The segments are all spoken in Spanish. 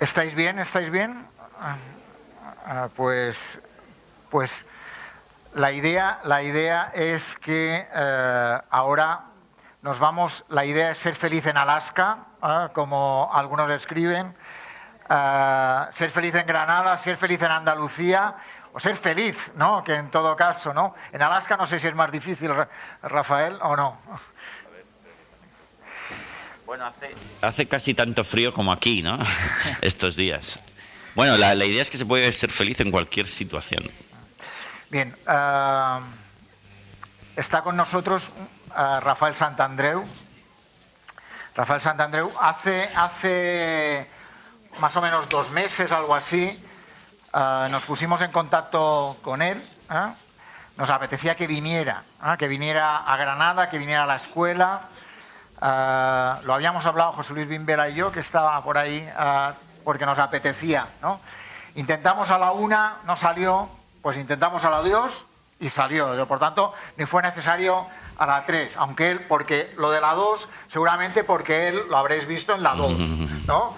¿Estáis bien? ¿Estáis bien? Pues la idea es que ahora nos vamos. La idea es ser feliz en Alaska, como algunos escriben, ser feliz en Granada, ser feliz en Andalucía, o ser feliz, ¿no? Que en todo caso, ¿no? En Alaska no sé si es más difícil, Rafael, o no. Bueno, hace casi tanto frío como aquí, ¿no? Estos días. Bueno, la idea es que se puede ser feliz en cualquier situación. Bien, está con nosotros Rafael Santandreu. Rafael Santandreu hace más o menos 2 meses, algo así, nos pusimos en contacto con él. Nos apetecía que viniera a Granada, que viniera a la escuela. Lo habíamos hablado José Luis Bimbela y yo, que estaba por ahí, porque nos apetecía, ¿no? Intentamos a la 1, no salió, pues intentamos a la 2 y salió. Por tanto, ni fue necesario a la 3, aunque él, porque lo de la 2, seguramente porque él lo habréis visto en la 2, ¿no?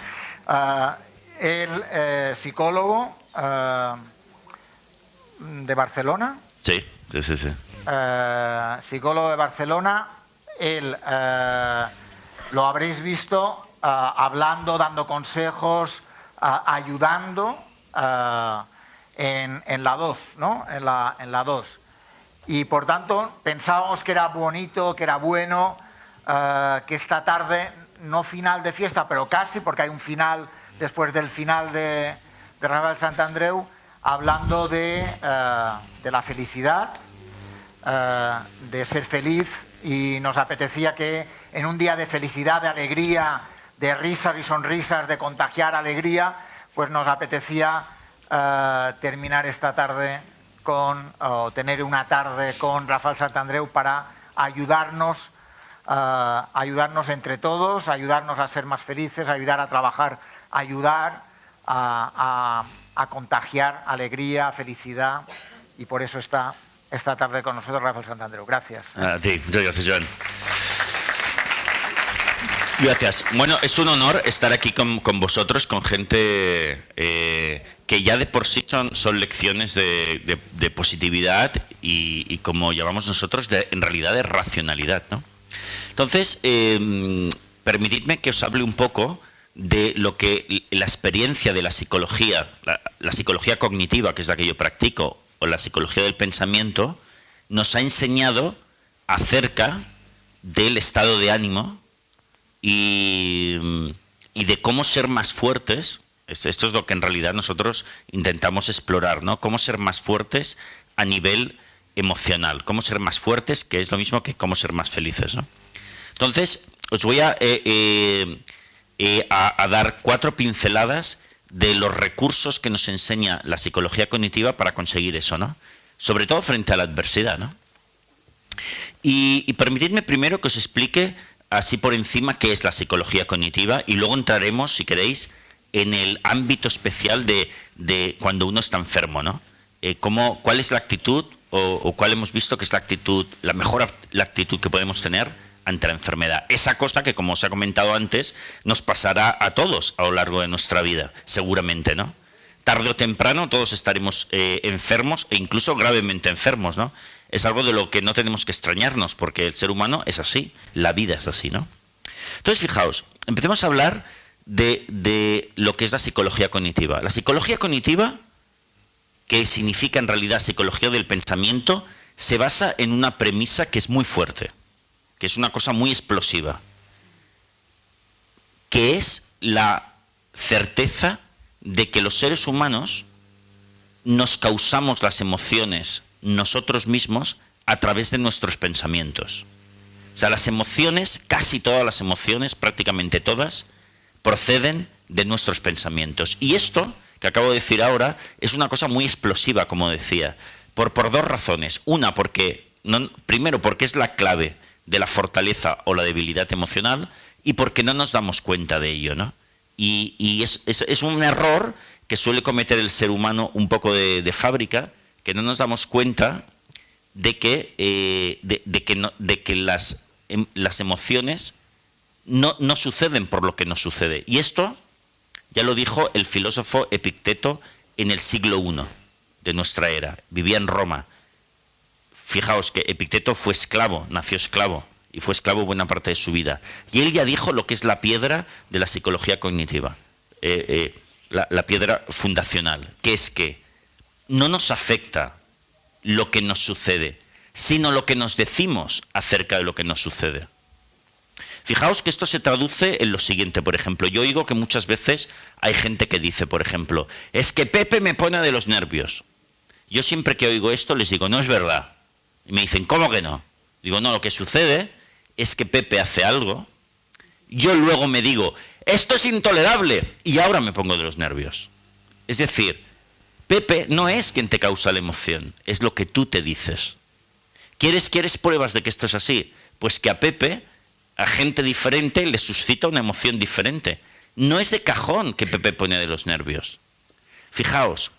Él, psicólogo de Barcelona. Sí. Psicólogo de Barcelona. Él lo habréis visto hablando, dando consejos, ayudando en la 2, ¿no? En la 2. Y por tanto pensábamos que era bonito, que era bueno, que esta tarde, no final de fiesta, pero casi, porque hay un final después del final de Rafael Santandreu, hablando de la felicidad, de ser feliz. Y nos apetecía que en un día de felicidad, de alegría, de risas y sonrisas, de contagiar alegría, pues nos apetecía terminar esta tarde o tener una tarde con Rafael Santandreu para ayudarnos entre todos, ayudarnos a ser más felices, ayudar a trabajar, ayudar a contagiar alegría, felicidad, y por eso está esta tarde con nosotros Rafael Santandreu. Gracias. A ti, muchas gracias, Joan. Gracias. Bueno, es un honor estar aquí con vosotros, con gente que ya de por sí son lecciones de positividad y como llamamos nosotros, en realidad de racionalidad, ¿no? Entonces, permitidme que os hable un poco de lo que la experiencia de la psicología, la psicología cognitiva, que es la que yo practico, o la psicología del pensamiento, nos ha enseñado acerca del estado de ánimo y de cómo ser más fuertes. Esto es lo que en realidad nosotros intentamos explorar, ¿no? Cómo ser más fuertes a nivel emocional, cómo ser más fuertes, que es lo mismo que cómo ser más felices, ¿no? Entonces, os voy a dar 4 pinceladas de los recursos que nos enseña la psicología cognitiva para conseguir eso, ¿no? Sobre todo frente a la adversidad, ¿no? Y permitidme primero que os explique así por encima qué es la psicología cognitiva y luego entraremos, si queréis, en el ámbito especial de cuando uno está enfermo, ¿no? ¿Cuál es la actitud o cuál hemos visto que es la mejor actitud que podemos tener ante la enfermedad? Esa cosa que, como os he comentado antes, nos pasará a todos a lo largo de nuestra vida, seguramente, ¿no? Tarde o temprano todos estaremos enfermos e incluso gravemente enfermos, ¿no? Es algo de lo que no tenemos que extrañarnos, porque el ser humano es así, la vida es así, ¿no? Entonces, fijaos, empecemos a hablar de lo que es la psicología cognitiva. La psicología cognitiva, que significa en realidad psicología del pensamiento, se basa en una premisa que es muy fuerte, que es una cosa muy explosiva, que es la certeza de que los seres humanos nos causamos las emociones nosotros mismos a través de nuestros pensamientos. O sea, las emociones, casi todas las emociones, prácticamente todas, proceden de nuestros pensamientos. Y esto, que acabo de decir ahora, es una cosa muy explosiva, como decía, por 2 razones. Una, primero, porque es la clave de la fortaleza o la debilidad emocional, y porque no nos damos cuenta de ello, ¿no? Y es un error que suele cometer el ser humano un poco de fábrica, que no nos damos cuenta de que las emociones no suceden por lo que nos sucede. Y esto Ya lo dijo el filósofo Epicteto en el siglo I de nuestra era. Vivía en Roma. Fijaos que Epicteto fue esclavo, nació esclavo, y fue esclavo buena parte de su vida. Y él ya dijo lo que es la piedra de la psicología cognitiva, la piedra fundacional, que es que no nos afecta lo que nos sucede, sino lo que nos decimos acerca de lo que nos sucede. Fijaos que esto se traduce en lo siguiente, por ejemplo, yo oigo que muchas veces hay gente que dice, por ejemplo, es que Pepe me pone de los nervios. Yo siempre que oigo esto les digo, no es verdad. Y me dicen, ¿cómo que no? Digo, no, lo que sucede es que Pepe hace algo, yo luego me digo, esto es intolerable, y ahora me pongo de los nervios. Es decir, Pepe no es quien te causa la emoción, es lo que tú te dices. ¿Quieres pruebas de que esto es así? Pues que a Pepe, a gente diferente, le suscita una emoción diferente. No es de cajón que Pepe pone de los nervios. Fijaos,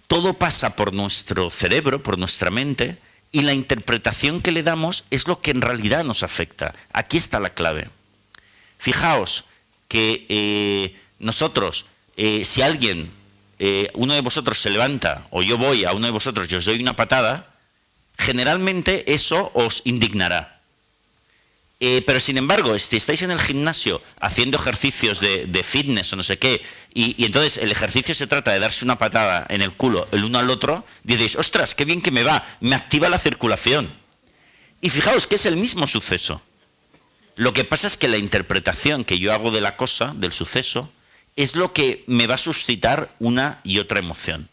todo pasa por nuestro cerebro, por nuestra mente, y la interpretación que le damos es lo que en realidad nos afecta. Aquí está la clave. Fijaos que nosotros, si alguien, uno de vosotros se levanta, o yo voy a uno de vosotros y os doy una patada, generalmente eso os indignará. Pero sin embargo, si estáis en el gimnasio haciendo ejercicios de fitness o no sé qué, y entonces el ejercicio se trata de darse una patada en el culo el uno al otro, diréis, ostras, qué bien que me va, me activa la circulación. Y fijaos que es el mismo suceso. Lo que pasa es que la interpretación que yo hago de la cosa, del suceso, es lo que me va a suscitar una y otra emoción.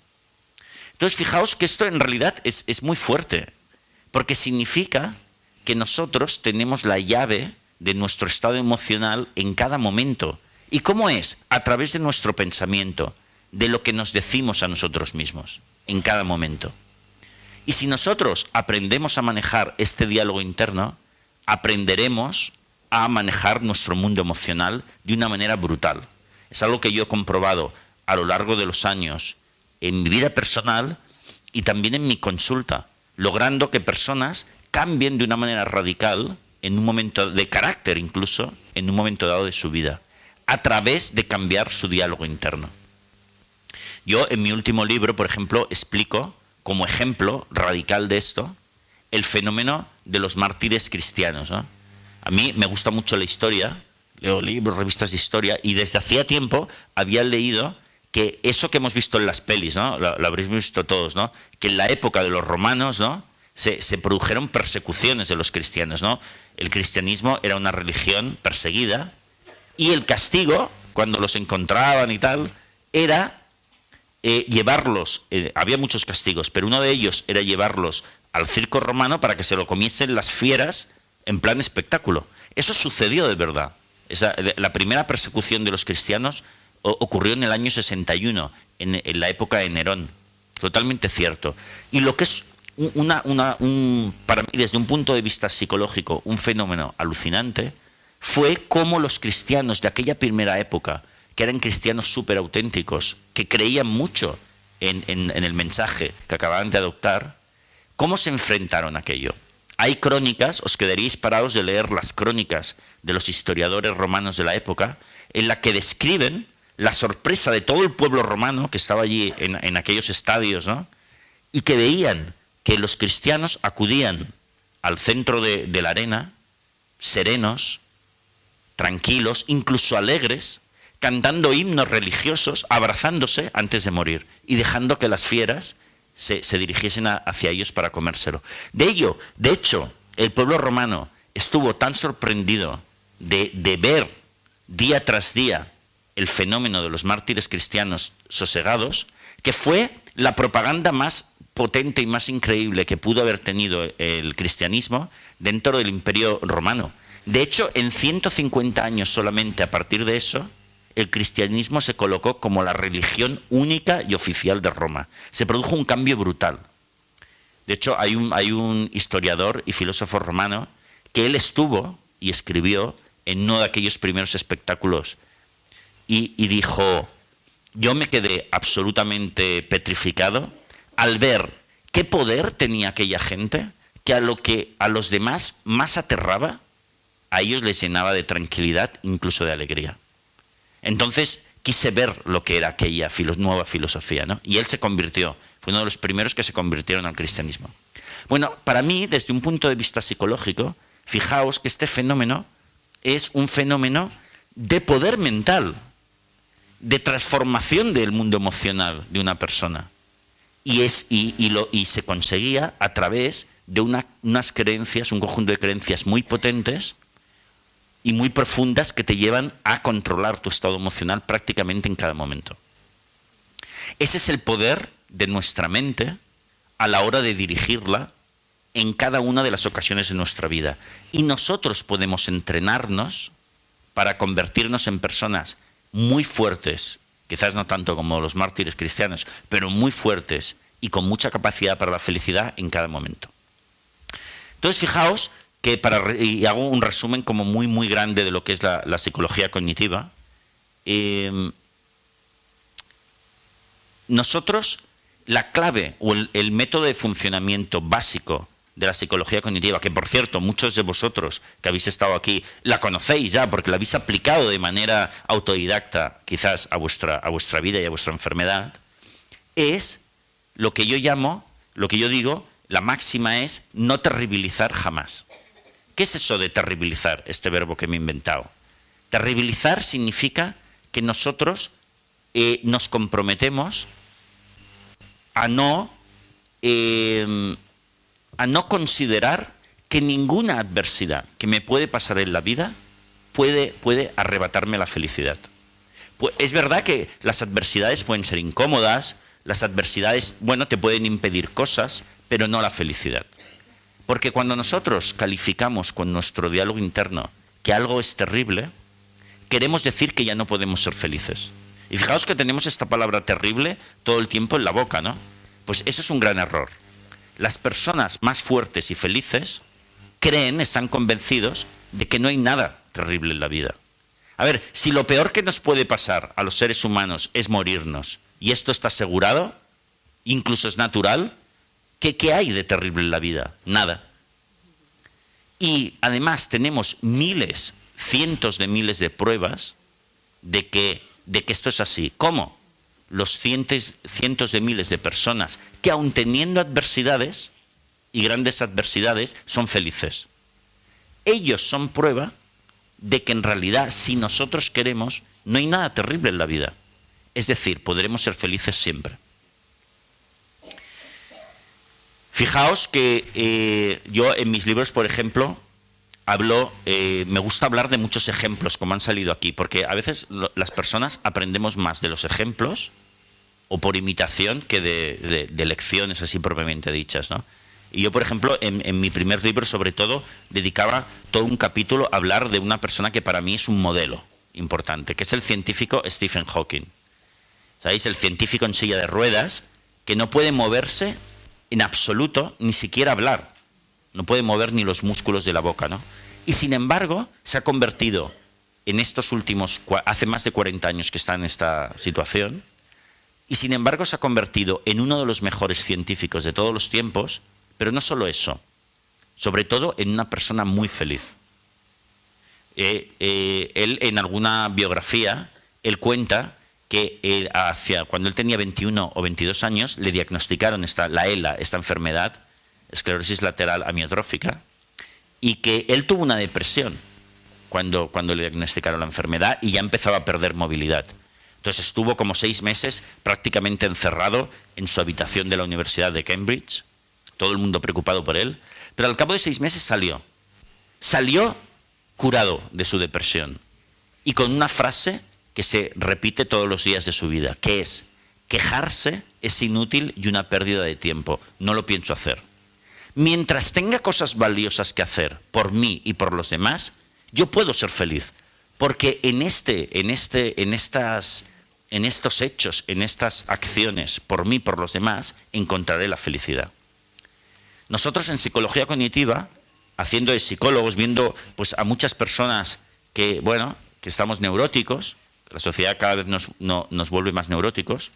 Entonces fijaos que esto en realidad es muy fuerte, porque significa que nosotros tenemos la llave de nuestro estado emocional en cada momento. ¿Y cómo es? A través de nuestro pensamiento, de lo que nos decimos a nosotros mismos, en cada momento. Y si nosotros aprendemos a manejar este diálogo interno, aprenderemos a manejar nuestro mundo emocional de una manera brutal. Es algo que yo he comprobado a lo largo de los años en mi vida personal y también en mi consulta, logrando que personas cambien de una manera radical, en un momento de carácter incluso, en un momento dado de su vida, a través de cambiar su diálogo interno. Yo en mi último libro, por ejemplo, explico, como ejemplo radical de esto, el fenómeno de los mártires cristianos, ¿no? A mí me gusta mucho la historia, leo libros, revistas de historia, y desde hacía tiempo había leído que eso que hemos visto en las pelis, ¿no? Lo habréis visto todos, ¿no? Que en la época de los romanos, ¿no? Se produjeron persecuciones de los cristianos, ¿no? El cristianismo era una religión perseguida y el castigo, cuando los encontraban y tal, era llevarlos, había muchos castigos, pero uno de ellos era llevarlos al circo romano para que se lo comiesen las fieras en plan espectáculo. Eso sucedió de verdad. La primera persecución de los cristianos ocurrió en el año 61, en la época de Nerón. Totalmente cierto. Y lo que es para mí, desde un punto de vista psicológico, un fenómeno alucinante, fue cómo los cristianos de aquella primera época, que eran cristianos súper auténticos, que creían mucho en el mensaje que acababan de adoptar, cómo se enfrentaron a aquello. Hay crónicas, os quedaríais parados de leer las crónicas de los historiadores romanos de la época, en la que describen la sorpresa de todo el pueblo romano que estaba allí en aquellos estadios, ¿no? Y que veían que los cristianos acudían al centro de la arena, serenos, tranquilos, incluso alegres, cantando himnos religiosos, abrazándose antes de morir y dejando que las fieras se dirigiesen hacia ellos para comérselo. De hecho, el pueblo romano estuvo tan sorprendido de ver día tras día el fenómeno de los mártires cristianos sosegados, que fue la propaganda más potente y más increíble que pudo haber tenido el cristianismo dentro del Imperio Romano. De hecho, en 150 años solamente a partir de eso, el cristianismo se colocó como la religión única y oficial de Roma. Se produjo un cambio brutal. De hecho, hay un historiador y filósofo romano que él estuvo y escribió en uno de aquellos primeros espectáculos y dijo, yo me quedé absolutamente petrificado al ver qué poder tenía aquella gente, que a lo que a los demás más aterraba, a ellos les llenaba de tranquilidad, incluso de alegría. Entonces, quise ver lo que era aquella nueva filosofía, ¿no? Y él se convirtió, fue uno de los primeros que se convirtieron al cristianismo. Bueno, para mí, desde un punto de vista psicológico, fijaos que este fenómeno es un fenómeno de poder mental, de transformación del mundo emocional de una persona. Y se conseguía a través de unas creencias, un conjunto de creencias muy potentes y muy profundas que te llevan a controlar tu estado emocional prácticamente en cada momento. Ese es el poder de nuestra mente a la hora de dirigirla en cada una de las ocasiones de nuestra vida. Y nosotros podemos entrenarnos para convertirnos en personas muy fuertes, quizás no tanto como los mártires cristianos, pero muy fuertes y con mucha capacidad para la felicidad en cada momento. Entonces, fijaos que y hago un resumen como muy, muy grande de lo que es la psicología cognitiva. Nosotros, la clave o el método de funcionamiento básico de la psicología cognitiva, que por cierto, muchos de vosotros que habéis estado aquí la conocéis ya, porque la habéis aplicado de manera autodidacta quizás a vuestra vida y a vuestra enfermedad, es lo que yo llamo, lo que yo digo, la máxima es no terribilizar jamás. ¿Qué es eso de terribilizar, este verbo que me he inventado? Terribilizar significa que nosotros nos comprometemos a no considerar que ninguna adversidad que me puede pasar en la vida puede arrebatarme la felicidad. Pues es verdad que las adversidades pueden ser incómodas, las adversidades, bueno, te pueden impedir cosas, pero no la felicidad. Porque cuando nosotros calificamos con nuestro diálogo interno que algo es terrible, queremos decir que ya no podemos ser felices. Y fijaos que tenemos esta palabra terrible todo el tiempo en la boca, ¿no? Pues eso es un gran error. Las personas más fuertes y felices están convencidos de que no hay nada terrible en la vida. A ver, si lo peor que nos puede pasar a los seres humanos es morirnos, y esto está asegurado, incluso es natural, ¿qué hay de terrible en la vida? Nada. Y además tenemos miles, cientos de miles de pruebas de que esto es así. ¿Cómo? Los cientos de miles de personas que aun teniendo adversidades y grandes adversidades son felices. Ellos son prueba de que en realidad si nosotros queremos no hay nada terrible en la vida. Es decir, podremos ser felices siempre. Fijaos que yo en mis libros, por ejemplo, me gusta hablar de muchos ejemplos como han salido aquí, porque a veces las personas aprendemos más de los ejemplos o por imitación que de lecciones así propiamente dichas, ¿no? Y yo, por ejemplo, en mi primer libro, sobre todo, dedicaba todo un capítulo a hablar de una persona que para mí es un modelo importante, que es el científico Stephen Hawking. ¿Sabéis? El científico en silla de ruedas que no puede moverse en absoluto, ni siquiera hablar. No puede mover ni los músculos de la boca, ¿no? Y sin embargo, se ha convertido en estos últimos, hace más de 40 años que está en esta situación, y sin embargo se ha convertido en uno de los mejores científicos de todos los tiempos, pero no solo eso, sobre todo en una persona muy feliz. Él en alguna biografía, él cuenta que cuando él tenía 21 o 22 años, le diagnosticaron la ELA, esta enfermedad, esclerosis lateral amiotrófica, y que él tuvo una depresión cuando le diagnosticaron la enfermedad y ya empezaba a perder movilidad. Entonces estuvo como 6 meses prácticamente encerrado en su habitación de la Universidad de Cambridge, todo el mundo preocupado por él, pero al cabo de 6 meses salió curado de su depresión y con una frase que se repite todos los días de su vida, que es: quejarse es inútil y una pérdida de tiempo, no lo pienso hacer. Mientras tenga cosas valiosas que hacer por mí y por los demás, yo puedo ser feliz, porque en estos hechos, en estas acciones, por mí y por los demás, encontraré la felicidad. Nosotros en psicología cognitiva, haciendo de psicólogos, viendo pues a muchas personas que estamos neuróticos, la sociedad cada vez nos vuelve más neuróticos,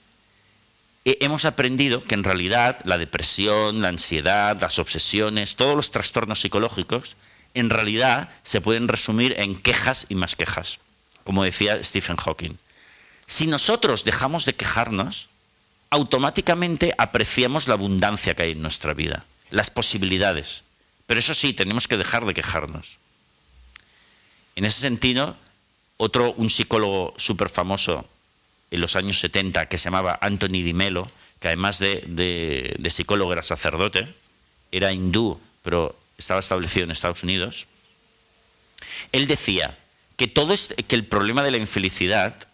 hemos aprendido que en realidad la depresión, la ansiedad, las obsesiones, todos los trastornos psicológicos, en realidad se pueden resumir en quejas y más quejas, como decía Stephen Hawking. Si nosotros dejamos de quejarnos, automáticamente apreciamos la abundancia que hay en nuestra vida, las posibilidades. Pero eso sí, tenemos que dejar de quejarnos. En ese sentido, un psicólogo súper famoso en los años 70, que se llamaba Anthony Di Mello, que además de psicólogo era sacerdote, era hindú, pero estaba establecido en Estados Unidos, él decía que que el problema de la infelicidad,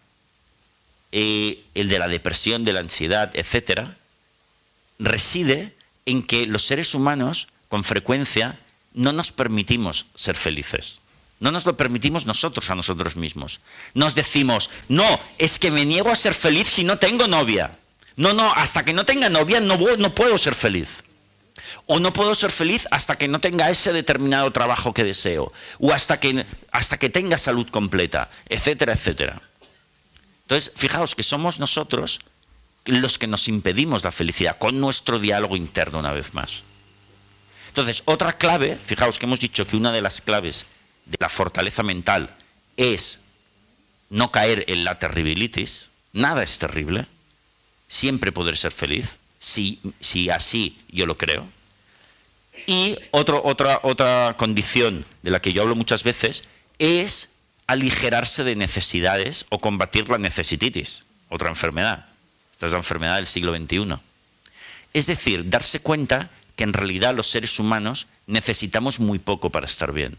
el de la depresión, de la ansiedad, etcétera, reside en que los seres humanos, con frecuencia, no nos permitimos ser felices. No nos lo permitimos nosotros a nosotros mismos. Nos decimos, no, es que me niego a ser feliz si no tengo novia. No, hasta que no tenga novia no puedo ser feliz. O no puedo ser feliz hasta que no tenga ese determinado trabajo que deseo. O hasta que tenga salud completa, etcétera, etcétera. Entonces, fijaos que somos nosotros los que nos impedimos la felicidad, con nuestro diálogo interno una vez más. Entonces, otra clave, fijaos que hemos dicho que una de las claves de la fortaleza mental es no caer en la terribilitis. Nada es terrible. Siempre poder ser feliz, si así yo lo creo. Y otra condición de la que yo hablo muchas veces es aligerarse de necesidades o combatir la necesititis, otra enfermedad. Esta es la enfermedad del siglo XXI. Es decir, darse cuenta que en realidad los seres humanos necesitamos muy poco para estar bien.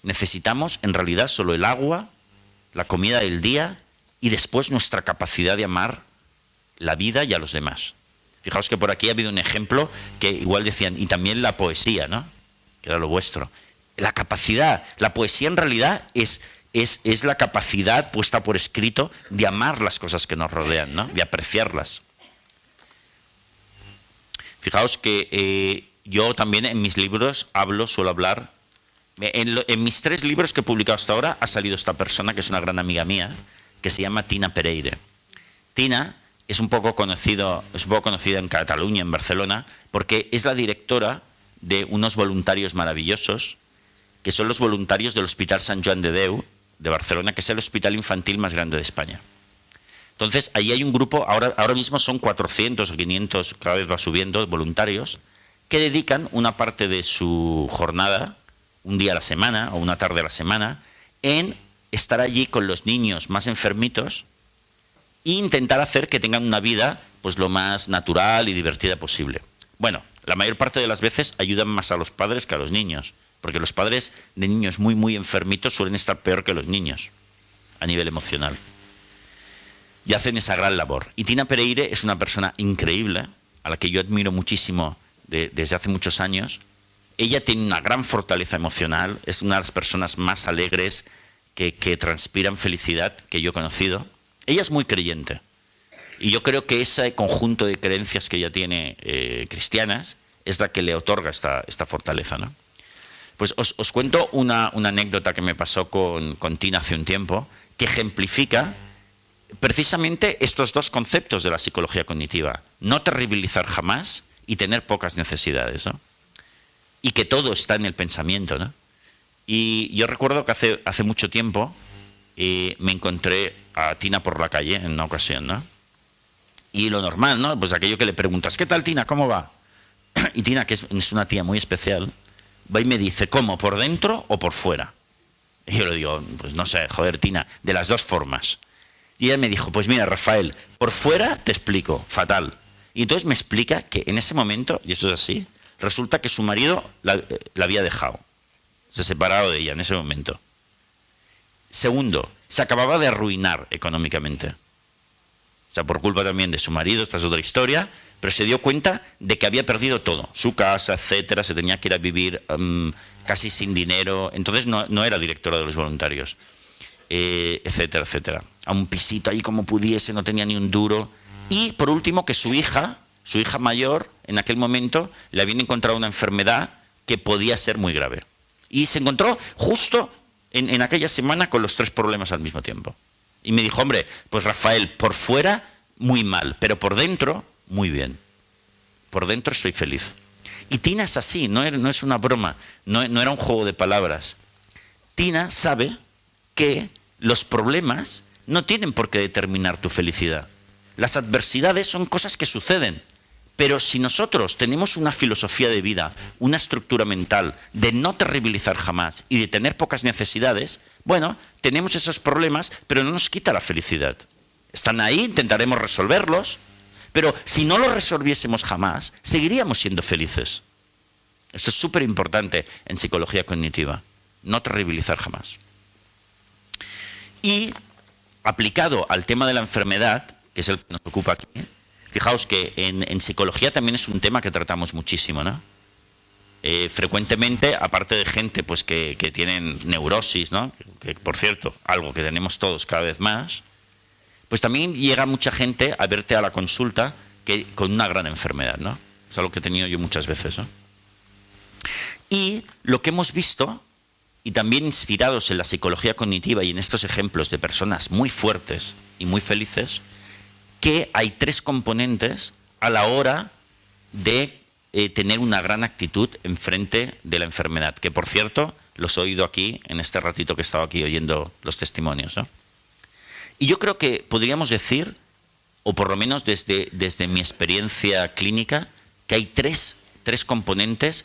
Necesitamos en realidad solo el agua, la comida del día y después nuestra capacidad de amar la vida y a los demás. Fijaos que por aquí ha habido un ejemplo que igual decían, y también la poesía, ¿no? Que era lo vuestro. La capacidad, la poesía en realidad es la capacidad puesta por escrito de amar las cosas que nos rodean, ¿no? De apreciarlas. Fijaos que yo también en mis libros suelo hablar. En mis 3 libros que he publicado hasta ahora ha salido esta persona que es una gran amiga mía, que se llama Tina Pereire. Tina es un poco conocida en Cataluña, en Barcelona, porque es la directora de unos voluntarios maravillosos, que son los voluntarios del Hospital Sant Joan de Déu de Barcelona, que es el hospital infantil más grande de España. Entonces, ahí hay un grupo, ahora mismo son 400 o 500, cada vez va subiendo, voluntarios, que dedican una parte de su jornada, un día a la semana o una tarde a la semana, en estar allí con los niños más enfermitos e intentar hacer que tengan una vida pues lo más natural y divertida posible. Bueno, la mayor parte de las veces ayudan más a los padres que a los niños, porque los padres de niños muy, muy enfermitos suelen estar peor que los niños a nivel emocional. Y hacen esa gran labor. Y Tina Pereire es una persona increíble, a la que yo admiro muchísimo desde hace muchos años. Ella tiene una gran fortaleza emocional, es una de las personas más alegres que transpiran felicidad que yo he conocido. Ella es muy creyente. Y yo creo que ese conjunto de creencias que ella tiene cristianas es la que le otorga esta fortaleza, ¿no? Pues os cuento una anécdota que me pasó con Tina hace un tiempo, que ejemplifica precisamente estos 2 conceptos de la psicología cognitiva. No terribilizar jamás y tener pocas necesidades, ¿no? Y que todo está en el pensamiento, ¿no? Y yo recuerdo que hace mucho tiempo me encontré a Tina por la calle en una ocasión, ¿no? Y lo normal, ¿no? Pues aquello que le preguntas, ¿qué tal, Tina? ¿Cómo va? Y Tina, que es una tía muy especial, va y me dice, ¿cómo? ¿Por dentro o por fuera? Y yo le digo, pues no sé, joder, Tina, de las 2 formas. Y ella me dijo, pues mira, Rafael, por fuera te explico, fatal. Y entonces me explica que en ese momento, y esto es así, resulta que su marido la había dejado. Se ha separado de ella en ese momento. Segundo, se acababa de arruinar económicamente. O sea, por culpa también de su marido, esta es otra historia, pero se dio cuenta de que había perdido todo, su casa, etcétera, se tenía que ir a vivir casi sin dinero, entonces no era directora de los voluntarios, etcétera, etcétera. A un pisito ahí como pudiese, no tenía ni un duro. Y por último, que su hija mayor, en aquel momento, le habían encontrado una enfermedad que podía ser muy grave. Y se encontró justo en aquella semana con los 3 problemas al mismo tiempo. Y me dijo, hombre, pues Rafael, por fuera muy mal, pero por dentro muy bien. Por dentro estoy feliz. Y Tina es así, no es una broma, no era un juego de palabras. Tina sabe que los problemas no tienen por qué determinar tu felicidad. Las adversidades son cosas que suceden. Pero si nosotros tenemos una filosofía de vida, una estructura mental de no terribilizar jamás y de tener pocas necesidades, bueno, tenemos esos problemas, pero no nos quita la felicidad. Están ahí, intentaremos resolverlos, pero si no los resolviésemos jamás, seguiríamos siendo felices. Esto es súper importante en psicología cognitiva, no terribilizar jamás. Y aplicado al tema de la enfermedad, que es el que nos ocupa aquí, fijaos que en psicología también es un tema que tratamos muchísimo, ¿no? Frecuentemente, aparte de gente pues, que tienen neurosis, ¿no? Que, por cierto, algo que tenemos todos cada vez más, pues también llega mucha gente a verte a la consulta con una gran enfermedad, ¿no? Es algo que he tenido yo muchas veces, ¿no? Y lo que hemos visto, y también inspirados en la psicología cognitiva y en estos ejemplos de personas muy fuertes y muy felices, que hay 3 componentes a la hora de tener una gran actitud enfrente de la enfermedad, que por cierto los he oído aquí en este ratito que he estado aquí oyendo los testimonios, ¿no? Y yo creo que podríamos decir, o por lo menos desde mi experiencia clínica, que hay tres componentes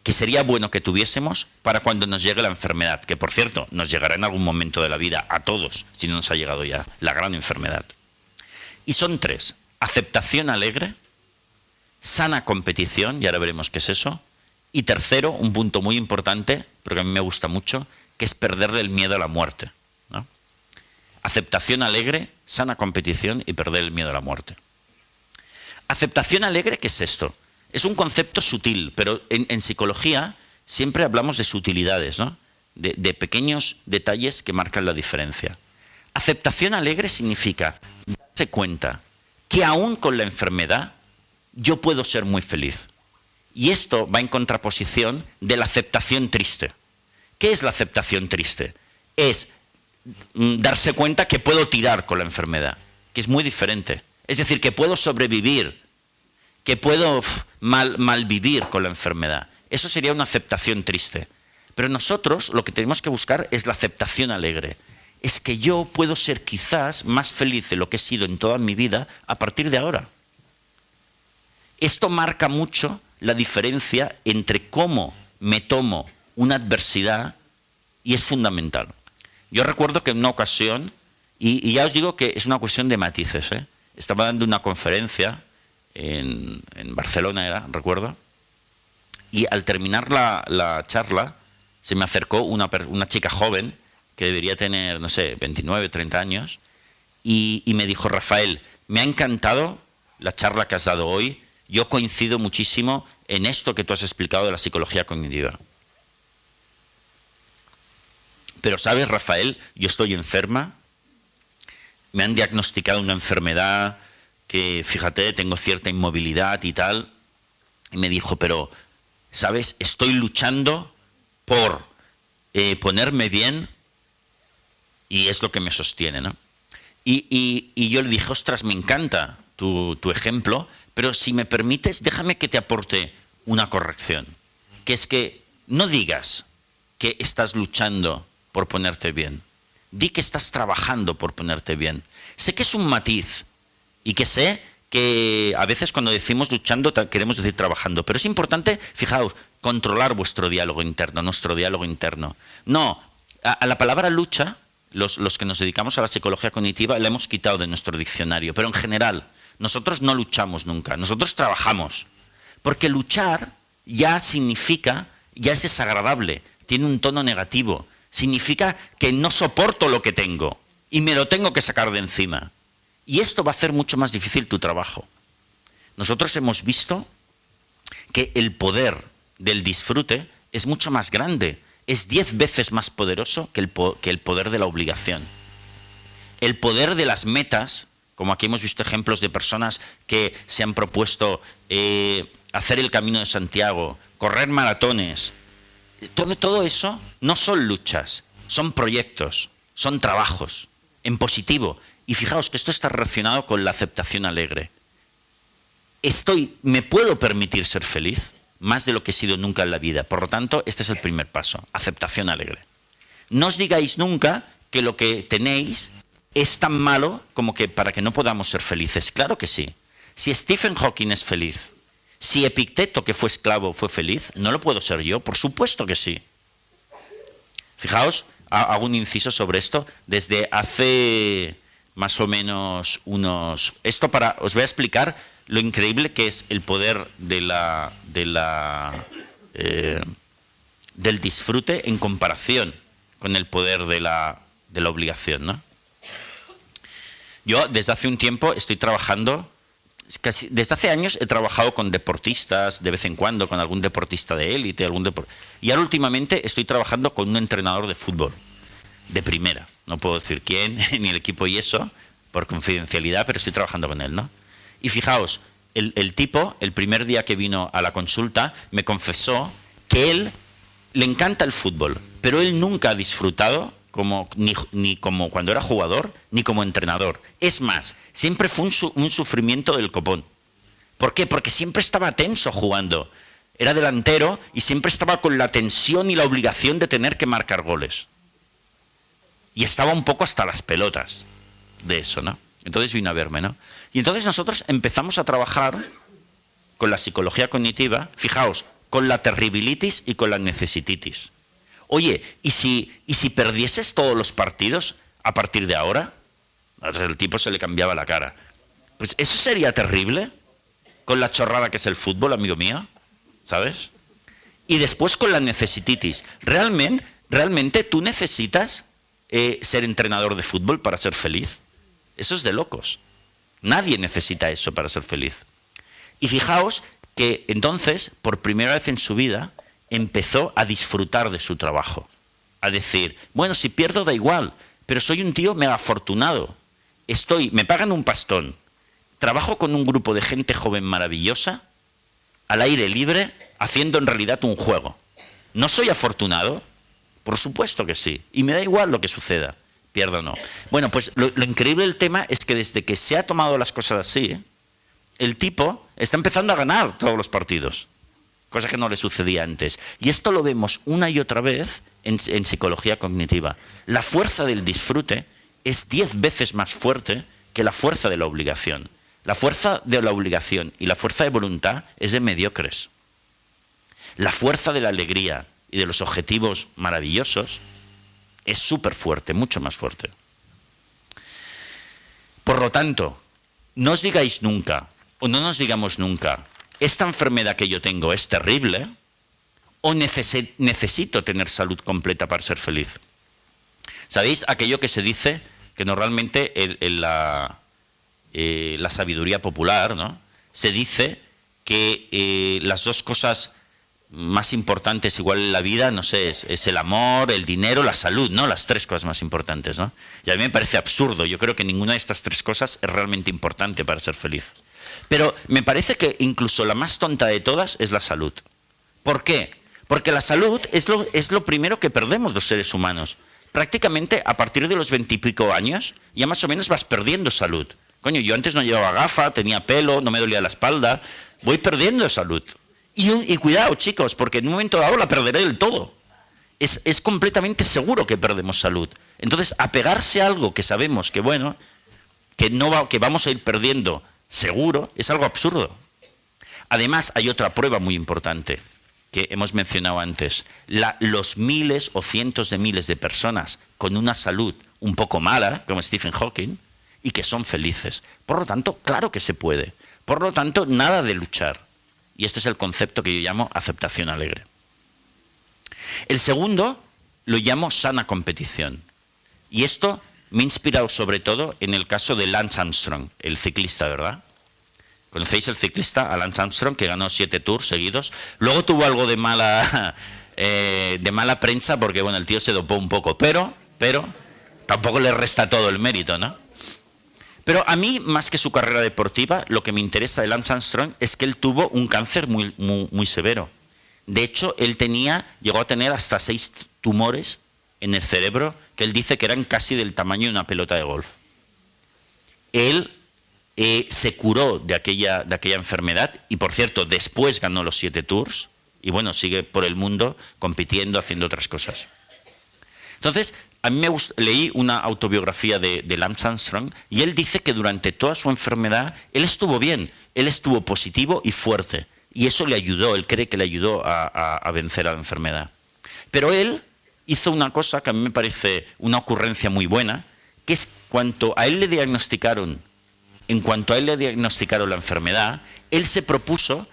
que sería bueno que tuviésemos para cuando nos llegue la enfermedad, que por cierto nos llegará en algún momento de la vida a todos, si no nos ha llegado ya la gran enfermedad. Y son 3: aceptación alegre, sana competición, y ahora veremos qué es eso, y tercero, un punto muy importante, pero que a mí me gusta mucho, que es perderle el miedo a la muerte, ¿no? Aceptación alegre, sana competición y perder el miedo a la muerte. Aceptación alegre, ¿qué es esto? Es un concepto sutil, pero en psicología siempre hablamos de sutilidades, ¿no? De pequeños detalles que marcan la diferencia. Aceptación alegre significa darse cuenta que aún con la enfermedad yo puedo ser muy feliz. Y esto va en contraposición de la aceptación triste. ¿Qué es la aceptación triste? Es darse cuenta que puedo tirar con la enfermedad, que es muy diferente. Es decir, que puedo sobrevivir, que puedo malvivir con la enfermedad. Eso sería una aceptación triste. Pero nosotros lo que tenemos que buscar es la aceptación alegre. Es que yo puedo ser quizás más feliz de lo que he sido en toda mi vida a partir de ahora. Esto marca mucho la diferencia entre cómo me tomo una adversidad y es fundamental. Yo recuerdo que en una ocasión, y ya os digo que es una cuestión de matices, ¿eh? Estaba dando una conferencia en Barcelona, recuerdo, y al terminar la charla se me acercó una chica joven que debería tener, no sé, 29, 30 años, y me dijo: Rafael, me ha encantado la charla que has dado hoy, yo coincido muchísimo en esto que tú has explicado de la psicología cognitiva. Pero sabes, Rafael, yo estoy enferma, me han diagnosticado una enfermedad que, fíjate, tengo cierta inmovilidad y tal. Y me dijo, pero, ¿sabes? Estoy luchando por ponerme bien y es lo que me sostiene, ¿no? Y yo le dije, ostras, me encanta tu ejemplo, pero si me permites, déjame que te aporte una corrección, que es que no digas que estás luchando por ponerte bien. Di que estás trabajando por ponerte bien. Sé que es un matiz y que sé que a veces cuando decimos luchando queremos decir trabajando, pero es importante, fijaos, controlar vuestro diálogo interno, nuestro diálogo interno. No, a la palabra lucha, los que nos dedicamos a la psicología cognitiva la hemos quitado de nuestro diccionario, pero en general, nosotros no luchamos nunca, nosotros trabajamos. Porque luchar ya significa, ya es desagradable, tiene un tono negativo. Significa que no soporto lo que tengo y me lo tengo que sacar de encima. Y esto va a hacer mucho más difícil tu trabajo. Nosotros hemos visto que el poder del disfrute es mucho más grande, es 10 veces más poderoso que el poder de la obligación. El poder de las metas, como aquí hemos visto ejemplos de personas que se han propuesto hacer el Camino de Santiago, correr maratones. Todo eso no son luchas, son proyectos, son trabajos, en positivo. Y fijaos que esto está relacionado con la aceptación alegre. Me puedo permitir ser feliz más de lo que he sido nunca en la vida. Por lo tanto, este es el primer paso, aceptación alegre. No os digáis nunca que lo que tenéis es tan malo como que para que no podamos ser felices. Claro que sí. Si Stephen Hawking es feliz, si Epicteto, que fue esclavo, fue feliz, ¿no lo puedo ser yo? Por supuesto que sí. Fijaos, hago un inciso sobre esto. Desde hace más o menos unos... os voy a explicar lo increíble que es el poder del disfrute en comparación con el poder de la obligación, ¿no? Yo desde hace un tiempo estoy trabajando, desde hace años he trabajado con deportistas, de vez en cuando, con algún deportista de élite, y ahora últimamente estoy trabajando con un entrenador de fútbol, de primera. No puedo decir quién, ni el equipo y eso, por confidencialidad, pero estoy trabajando con él, ¿no? Y fijaos, el tipo, el primer día que vino a la consulta, me confesó que él le encanta el fútbol, pero él nunca ha disfrutado ni como cuando era jugador, ni como entrenador. Es más, siempre fue un sufrimiento del copón. ¿Por qué? Porque siempre estaba tenso jugando. Era delantero y siempre estaba con la tensión y la obligación de tener que marcar goles. Y estaba un poco hasta las pelotas de eso, ¿no? Entonces vino a verme, ¿no? Y entonces nosotros empezamos a trabajar con la psicología cognitiva, fijaos, con la terribilitis y con la necesititis. Oye, ¿y si perdieses todos los partidos a partir de ahora? El tipo se le cambiaba la cara. Pues eso sería terrible, con la chorrada que es el fútbol, amigo mío, ¿sabes? Y después con la necesititis. ¿Realmente tú necesitas ser entrenador de fútbol para ser feliz? Eso es de locos. Nadie necesita eso para ser feliz. Y fijaos que entonces, por primera vez en su vida, empezó a disfrutar de su trabajo. A decir, bueno, si pierdo da igual, pero soy un tío mega afortunado. Me pagan un pastón, trabajo con un grupo de gente joven maravillosa, al aire libre, haciendo en realidad un juego. ¿No soy afortunado? Por supuesto que sí. Y me da igual lo que suceda, pierda o no. Bueno, pues lo increíble del tema es que desde que se ha tomado las cosas así, el tipo está empezando a ganar todos los partidos, cosa que no le sucedía antes. Y esto lo vemos una y otra vez en psicología cognitiva. La fuerza del disfrute es 10 veces más fuerte que la fuerza de la obligación. La fuerza de la obligación y la fuerza de voluntad es de mediocres. La fuerza de la alegría y de los objetivos maravillosos es súper fuerte, mucho más fuerte. Por lo tanto, no os digáis nunca, o no nos digamos nunca, esta enfermedad que yo tengo es terrible, o necesito tener salud completa para ser feliz. ¿Sabéis aquello que se dice, que normalmente en la sabiduría popular, ¿no?, se dice que las dos cosas más importantes igual en la vida, no sé, es el amor, el dinero, la salud, ¿no? Las 3 cosas más importantes, ¿no? Y a mí me parece absurdo. Yo creo que ninguna de estas 3 cosas es realmente importante para ser feliz. Pero me parece que incluso la más tonta de todas es la salud. ¿Por qué? Porque la salud es lo primero que perdemos los seres humanos. Prácticamente a partir de los 20 y pico años ya más o menos vas perdiendo salud. Coño, yo antes no llevaba gafa, tenía pelo, no me dolía la espalda. Voy perdiendo salud. Y cuidado, chicos, porque en un momento dado la perderé del todo. Es completamente seguro que perdemos salud. Entonces, apegarse a algo que sabemos que, bueno, que vamos a ir perdiendo seguro, es algo absurdo. Además, hay otra prueba muy importante que hemos mencionado antes. Los miles o cientos de miles de personas con una salud un poco mala, como Stephen Hawking, y que son felices. Por lo tanto, claro que se puede. Por lo tanto, nada de luchar. Y este es el concepto que yo llamo aceptación alegre. El segundo lo llamo sana competición. Y esto me ha inspirado sobre todo en el caso de Lance Armstrong, el ciclista, ¿verdad? ¿Conocéis el ciclista, a Lance Armstrong, que ganó 7 tours seguidos? Luego tuvo algo de mala prensa porque, bueno, el tío se dopó un poco, pero tampoco le resta todo el mérito, ¿no? Pero a mí, más que su carrera deportiva, lo que me interesa de Lance Armstrong es que él tuvo un cáncer muy severo. De hecho, él llegó a tener hasta 6 tumores en el cerebro, que él dice que eran casi del tamaño de una pelota de golf. Él se curó de aquella enfermedad y, por cierto, después ganó los 7 tours y, bueno, sigue por el mundo compitiendo, haciendo otras cosas. Entonces, a mí leí una autobiografía de Lance Armstrong y él dice que durante toda su enfermedad él estuvo bien, él estuvo positivo y fuerte. Y eso le ayudó, él cree que le ayudó a vencer a la enfermedad. Pero él hizo una cosa que a mí me parece una ocurrencia muy buena, que es en cuanto a él le diagnosticaron la enfermedad, él se propuso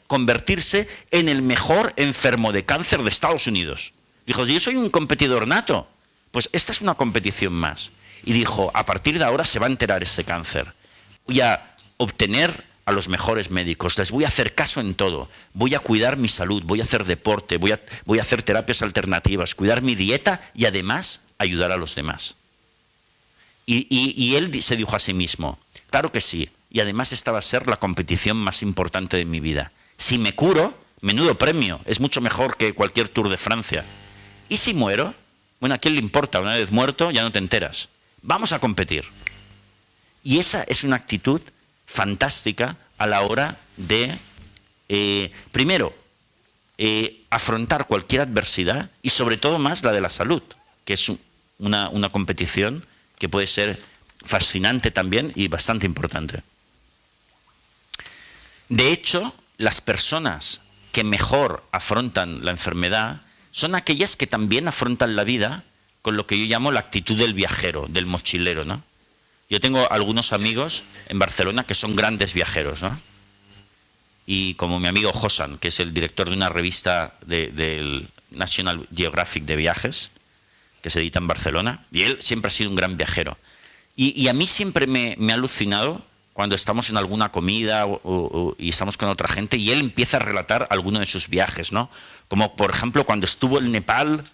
convertirse en el mejor enfermo de cáncer de Estados Unidos. Dijo, yo soy un competidor nato, pues esta es una competición más. Y dijo, a partir de ahora se va a enterar este cáncer. Voy a obtener a los mejores médicos, les voy a hacer caso en todo, voy a cuidar mi salud, voy a hacer deporte, voy a hacer terapias alternativas, cuidar mi dieta y además ayudar a los demás. Y él se dijo a sí mismo, claro que sí, y además esta va a ser la competición más importante de mi vida. Si me curo, menudo premio, es mucho mejor que cualquier Tour de Francia. Y si muero, bueno, ¿a quién le importa? Una vez muerto ya no te enteras. Vamos a competir. Y esa es una actitud fantástica a la hora de, primero, afrontar cualquier adversidad y sobre todo más la de la salud, que es una competición que puede ser fascinante también y bastante importante. De hecho, las personas que mejor afrontan la enfermedad son aquellas que también afrontan la vida con lo que yo llamo la actitud del viajero, del mochilero, ¿no? Yo tengo algunos amigos en Barcelona que son grandes viajeros, ¿no? Y como mi amigo Josan, que es el director de una revista del National Geographic de viajes, que se edita en Barcelona, y él siempre ha sido un gran viajero. Y a mí siempre me ha alucinado cuando estamos en alguna comida y estamos con otra gente y él empieza a relatar alguno de sus viajes, ¿no? Como por ejemplo cuando estuvo en Nepal,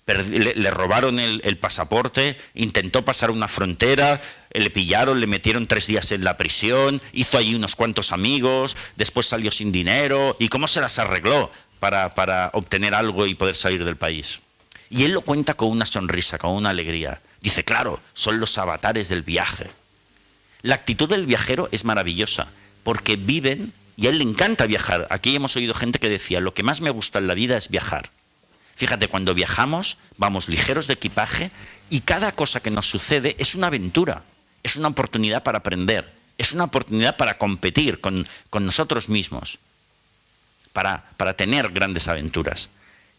le robaron el pasaporte, intentó pasar una frontera, le pillaron, le metieron 3 días en la prisión, hizo allí unos cuantos amigos, después salió sin dinero y cómo se las arregló para obtener algo y poder salir del país. Y él lo cuenta con una sonrisa, con una alegría. Dice, claro, son los avatares del viaje. La actitud del viajero es maravillosa, porque viven, y a él le encanta viajar. Aquí hemos oído gente que decía, lo que más me gusta en la vida es viajar. Fíjate, cuando viajamos, vamos ligeros de equipaje, y cada cosa que nos sucede es una aventura, es una oportunidad para aprender, es una oportunidad para competir con nosotros mismos, para tener grandes aventuras.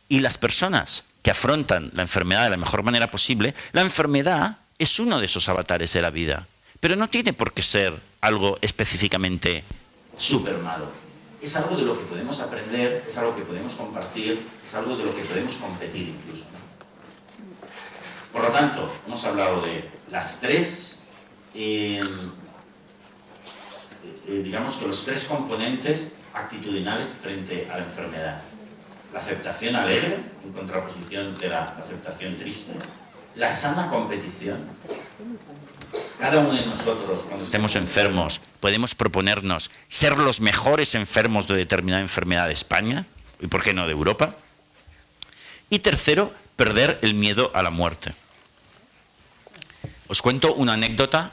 Y las personas que afrontan la enfermedad de la mejor manera posible, la enfermedad es uno de esos avatares de la vida. Pero no tiene por qué ser algo específicamente súper malo. Es algo de lo que podemos aprender, es algo que podemos compartir, es algo de lo que podemos competir incluso, ¿no? Por lo tanto, hemos hablado de las tres, digamos que los 3 componentes actitudinales frente a la enfermedad. La aceptación alegre, en contraposición de la aceptación triste. La sana competición. Cada uno de nosotros, cuando estemos enfermos, podemos proponernos ser los mejores enfermos de determinada enfermedad de España, y por qué no de Europa. Y tercero, perder el miedo a la muerte. Os cuento una anécdota.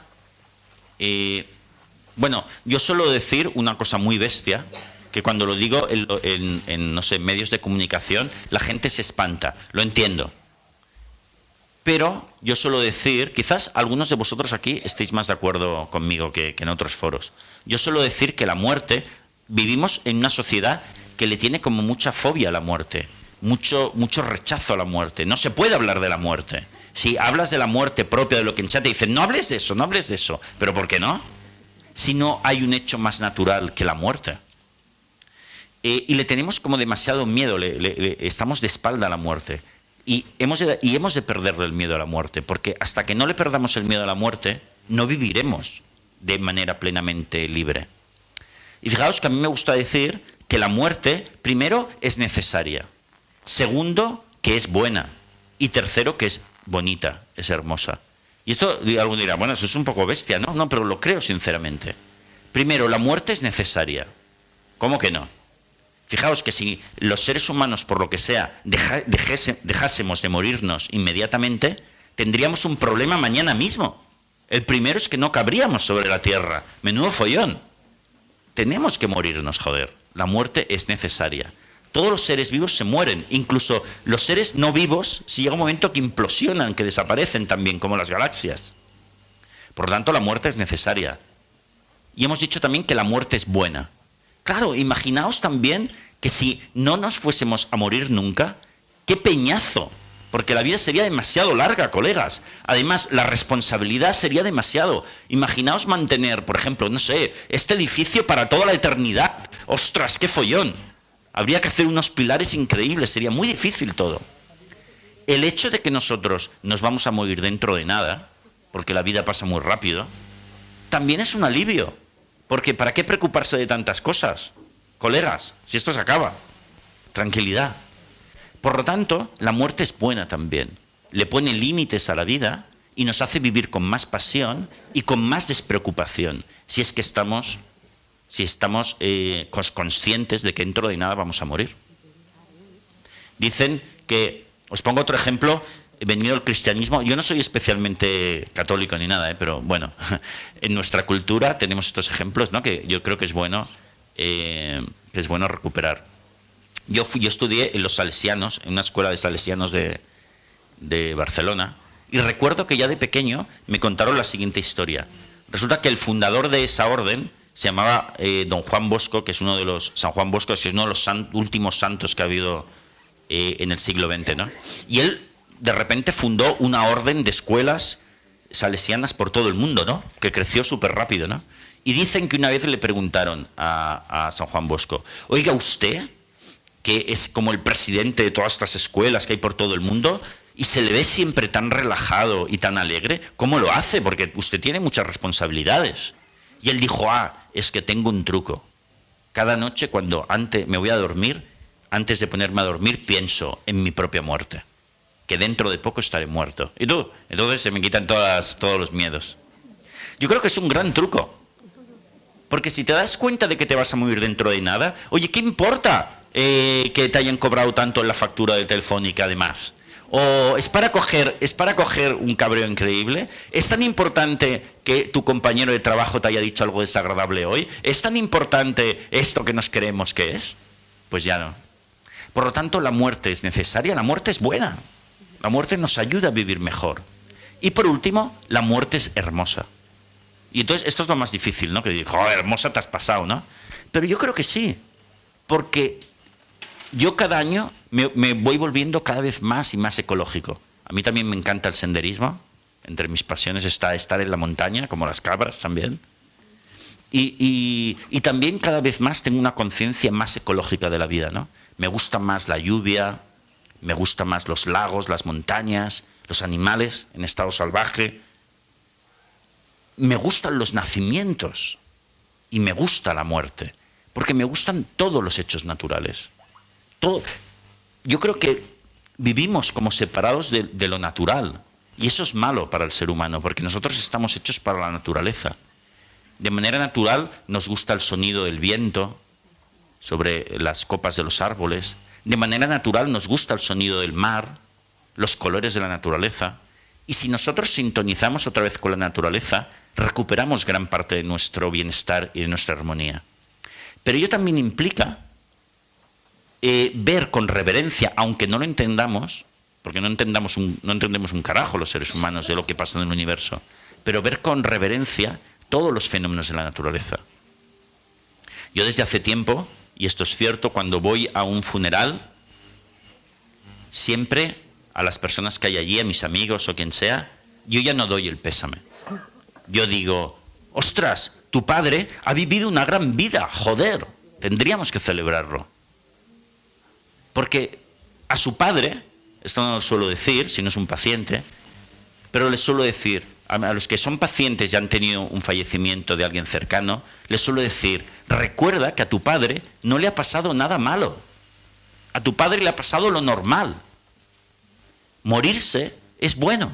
Bueno, yo suelo decir una cosa muy bestia, que cuando lo digo en no sé, medios de comunicación, la gente se espanta. Lo entiendo. Pero yo suelo decir, quizás algunos de vosotros aquí estéis más de acuerdo conmigo que en otros foros. Yo suelo decir que la muerte, vivimos en una sociedad que le tiene como mucha fobia a la muerte, mucho rechazo a la muerte. No se puede hablar de la muerte. Si hablas de la muerte propia de lo que en chat te dicen, no hables de eso, no hables de eso. ¿Pero por qué no? Si no hay un hecho más natural que la muerte. Y le tenemos como demasiado miedo, estamos de espalda a la muerte. Y hemos de perderle el miedo a la muerte, porque hasta que no le perdamos el miedo a la muerte, no viviremos de manera plenamente libre. Y fijaos que a mí me gusta decir que la muerte, primero, es necesaria. Segundo, que es buena. Y tercero, que es bonita, es hermosa. Y esto, alguno dirá, bueno, eso es un poco bestia, ¿no? No, pero lo creo sinceramente. Primero, la muerte es necesaria. ¿Cómo que no? Fijaos que si los seres humanos, por lo que sea, dejásemos de morirnos inmediatamente, tendríamos un problema mañana mismo. El primero es que no cabríamos sobre la Tierra. Menudo follón. Tenemos que morirnos, joder. La muerte es necesaria. Todos los seres vivos se mueren, incluso los seres no vivos, si llega un momento que implosionan, que desaparecen también, como las galaxias. Por lo tanto, la muerte es necesaria. Y hemos dicho también que la muerte es buena. Claro, imaginaos también que si no nos fuésemos a morir nunca, ¡qué peñazo! Porque la vida sería demasiado larga, colegas. Además, la responsabilidad sería demasiado. Imaginaos mantener, por ejemplo, no sé, este edificio para toda la eternidad. ¡Ostras, qué follón! Habría que hacer unos pilares increíbles, sería muy difícil todo. El hecho de que nosotros nos vamos a morir dentro de nada, porque la vida pasa muy rápido, también es un alivio. Porque ¿para qué preocuparse de tantas cosas? Colegas, si esto se acaba. Tranquilidad. Por lo tanto, la muerte es buena también. Le pone límites a la vida y nos hace vivir con más pasión y con más despreocupación, si es que estamos conscientes de que dentro de nada vamos a morir. Dicen que, os pongo otro ejemplo, venido del cristianismo. Yo no soy especialmente católico ni nada, pero bueno, en nuestra cultura tenemos estos ejemplos, ¿no? Que yo creo que es bueno recuperar. Yo estudié en los salesianos, en una escuela de salesianos de Barcelona, y recuerdo que ya de pequeño me contaron la siguiente historia. Resulta que el fundador de esa orden se llamaba Don Juan Bosco, que es uno de los San Juan Bosco, que es uno de los últimos santos que ha habido en el siglo XX, ¿no? Y él de repente fundó una orden de escuelas salesianas por todo el mundo, ¿no? Que creció súper rápido, ¿no? Y dicen que una vez le preguntaron a San Juan Bosco: oiga, usted, que es como el presidente de todas estas escuelas que hay por todo el mundo, y se le ve siempre tan relajado y tan alegre, ¿cómo lo hace? Porque usted tiene muchas responsabilidades. Y él dijo: es que tengo un truco. Cada noche cuando me voy a dormir, antes de ponerme a dormir, pienso en mi propia muerte, que dentro de poco estaré muerto. ¿Y tú? Entonces se me quitan todos los miedos. Yo creo que es un gran truco. Porque si te das cuenta de que te vas a morir dentro de nada, oye, ¿qué importa que te hayan cobrado tanto en la factura de Telefónica además? O es para coger un cabreo increíble. ¿Es tan importante que tu compañero de trabajo te haya dicho algo desagradable hoy? ¿Es tan importante esto que nos creemos que es? Pues ya no. Por lo tanto, la muerte es necesaria, la muerte es buena. La muerte nos ayuda a vivir mejor. Y por último, la muerte es hermosa. Y entonces, esto es lo más difícil, ¿no? Que digo, joder, hermosa te has pasado, ¿no? Pero yo creo que sí. Porque yo cada año me voy volviendo cada vez más y más ecológico. A mí también me encanta el senderismo. Entre mis pasiones está estar en la montaña, como las cabras también. Y también cada vez más tengo una conciencia más ecológica de la vida, ¿no? Me gusta más la lluvia, me gustan más los lagos, las montañas, los animales en estado salvaje. Me gustan los nacimientos y me gusta la muerte, porque me gustan todos los hechos naturales. Todo. Yo creo que vivimos como separados de lo natural, y eso es malo para el ser humano, porque nosotros estamos hechos para la naturaleza. De manera natural nos gusta el sonido del viento sobre las copas de los árboles. De manera natural nos gusta el sonido del mar, los colores de la naturaleza. Y si nosotros sintonizamos otra vez con la naturaleza, recuperamos gran parte de nuestro bienestar y de nuestra armonía. Pero ello también implica ver con reverencia, aunque no lo entendamos, porque no entendemos un carajo los seres humanos de lo que pasa en el universo, pero ver con reverencia todos los fenómenos de la naturaleza. Yo desde hace tiempo, y esto es cierto, cuando voy a un funeral, siempre a las personas que hay allí, a mis amigos o quien sea, yo ya no doy el pésame. Yo digo: ostras, tu padre ha vivido una gran vida, joder, tendríamos que celebrarlo. Porque a su padre, esto no lo suelo decir si no es un paciente, pero les suelo decir, a los que son pacientes y han tenido un fallecimiento de alguien cercano, les suelo decir: recuerda que a tu padre no le ha pasado nada malo. A tu padre le ha pasado lo normal. Morirse es bueno.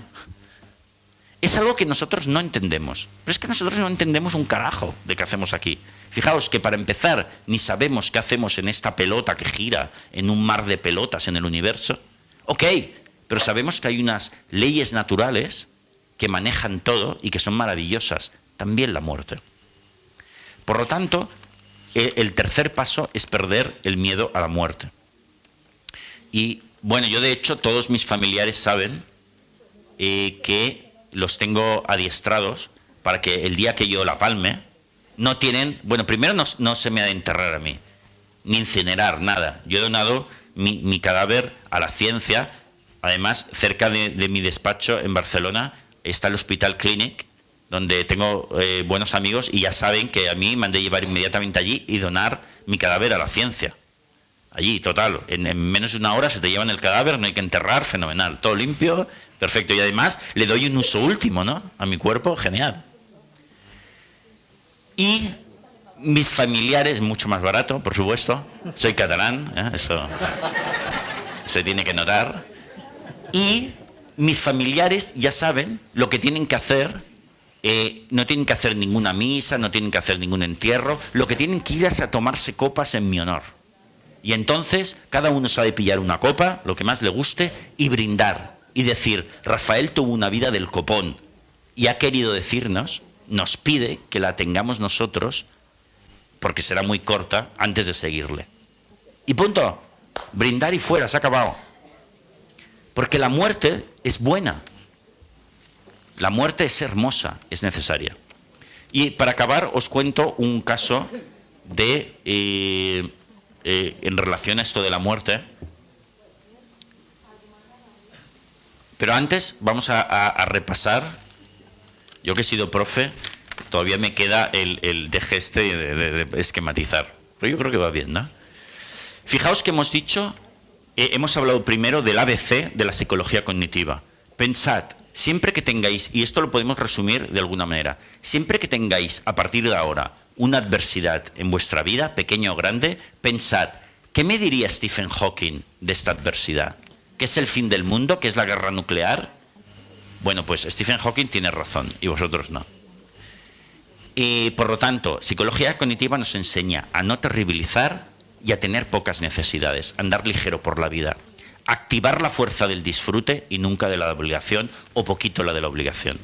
Es algo que nosotros no entendemos. Pero es que nosotros no entendemos un carajo de qué hacemos aquí. Fijaos que para empezar ni sabemos qué hacemos en esta pelota que gira en un mar de pelotas en el universo. Ok, pero sabemos que hay unas leyes naturales que manejan todo y que son maravillosas. También la muerte. Por lo tanto, el tercer paso es perder el miedo a la muerte. Y bueno, yo de hecho todos mis familiares saben que los tengo adiestrados para que el día que yo la palme, no tienen, bueno, primero no se me ha de enterrar a mí, ni incinerar, nada. Yo he donado mi cadáver a la ciencia. Además, cerca de mi despacho en Barcelona está el Hospital Clínic, donde tengo buenos amigos y ya saben que a mí me han de llevar inmediatamente allí y donar mi cadáver a la ciencia. Allí, total, en menos de una hora se te llevan el cadáver, no hay que enterrar, fenomenal, todo limpio, perfecto. Y además le doy un uso último, ¿no?, a mi cuerpo, genial. Y mis familiares, mucho más barato, por supuesto, soy catalán, eso se tiene que notar. Y mis familiares ya saben lo que tienen que hacer, no tienen que hacer ninguna misa, no tienen que hacer ningún entierro, lo que tienen que ir es a tomarse copas en mi honor. Y entonces cada uno sabe pillar una copa, lo que más le guste, y brindar. Y decir, Rafael tuvo una vida del copón y ha querido decirnos, nos pide que la tengamos nosotros, porque será muy corta, antes de seguirle. Y punto. Brindar y fuera, se ha acabado. Porque la muerte es buena. La muerte es hermosa, es necesaria. Y para acabar os cuento un caso de... en relación a esto de la muerte. Pero antes vamos a repasar. Yo que he sido profe, todavía me queda el deje este de esquematizar. Pero yo creo que va bien, ¿no? Fijaos que hemos dicho, hemos hablado primero del ABC de la psicología cognitiva. Pensad, siempre que tengáis, y esto lo podemos resumir de alguna manera, siempre que tengáis a partir de ahora una adversidad en vuestra vida, pequeña o grande, pensad, ¿qué me diría Stephen Hawking de esta adversidad? ¿Qué es el fin del mundo? ¿Qué es la guerra nuclear? Bueno, pues Stephen Hawking tiene razón y vosotros no. Y por lo tanto, psicología cognitiva nos enseña a no terribilizar y a tener pocas necesidades, a andar ligero por la vida, activar la fuerza del disfrute y nunca de la obligación, o poquito la de la obligación.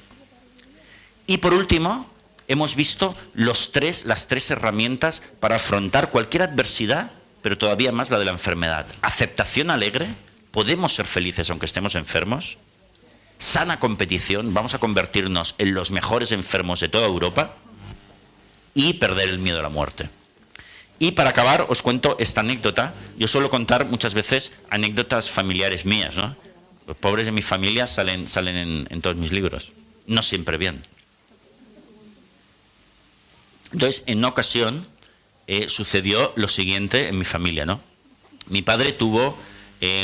Y por último, hemos visto las tres herramientas para afrontar cualquier adversidad, pero todavía más la de la enfermedad. Aceptación alegre, podemos ser felices aunque estemos enfermos. Sana competición, vamos a convertirnos en los mejores enfermos de toda Europa. Y perder el miedo a la muerte. Y para acabar os cuento esta anécdota. Yo suelo contar muchas veces anécdotas familiares mías, ¿no? Los pobres de mi familia salen en todos mis libros. No siempre bien. Entonces, en una ocasión sucedió lo siguiente en mi familia, ¿no? Mi padre tuvo